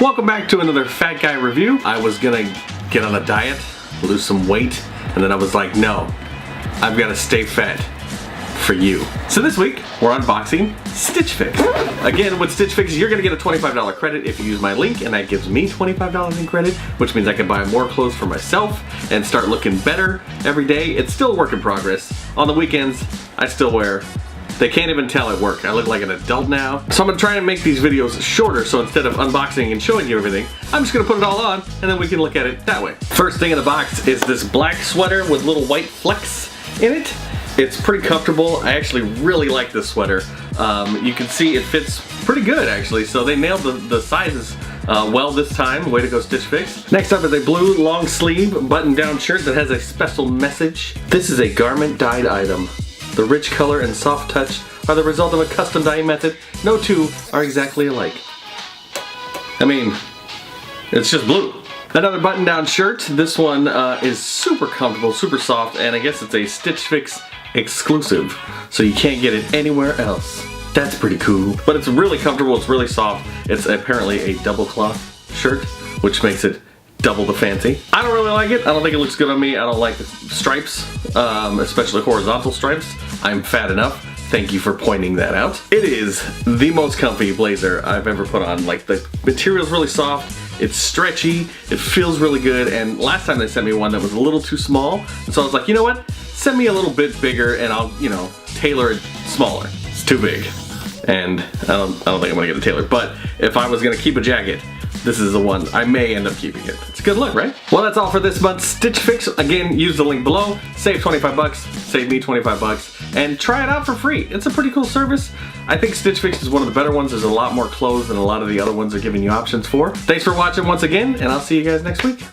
Welcome back to another Fat Guy review. I was gonna get on a diet, lose some weight, and then I was like, no, I've gotta stay fat for you. So this week, we're unboxing Stitch Fix. Again, with Stitch Fix, you're gonna get a $25 credit if you use my link, and that gives me $25 in credit, which means I can buy more clothes for myself and start looking better every day. It's still a work in progress. On the weekends, I still wear, they can't even tell at work, I look like an adult now. So I'm gonna try and make these videos shorter, so instead of unboxing and showing you everything, I'm just gonna put it all on, and then we can look at it that way. First thing in the box is this black sweater with little white flecks in it. It's pretty comfortable. I actually really like this sweater. You can see it fits pretty good actually, so they nailed the sizes well this time. Way to go, Stitch Fix. Next up is a blue long sleeve button down shirt that has a special message. This is a garment dyed item. The rich color and soft touch are the result of a custom dyeing method. No two are exactly alike. I mean, it's just blue. Another button down shirt. This one is super comfortable, super soft, and I guess it's a Stitch Fix exclusive, so you can't get it anywhere else. That's pretty cool. But it's really comfortable, it's really soft. It's apparently a double cloth shirt, which makes it double the fancy. I don't really like it. I don't think it looks good on me. I don't like the stripes, especially horizontal stripes. I'm fat enough. Thank you for pointing that out. It is the most comfy blazer I've ever put on. Like, the material's really soft, it's stretchy, it feels really good, and last time they sent me one that was a little too small, and so I was like, you know what? Send me a little bit bigger and I'll, you know, tailor it smaller. It's too big. And I don't think I'm gonna get it tailored, but if I was gonna keep a jacket, this is the one. I may end up keeping it. It's a good look, right? Well, that's all for this month's Stitch Fix. Again, use the link below, save 25 bucks, save me 25 bucks, and try it out for free. It's a pretty cool service. I think Stitch Fix is one of the better ones. There's a lot more clothes than a lot of the other ones are giving you options for. Thanks for watching once again, and I'll see you guys next week.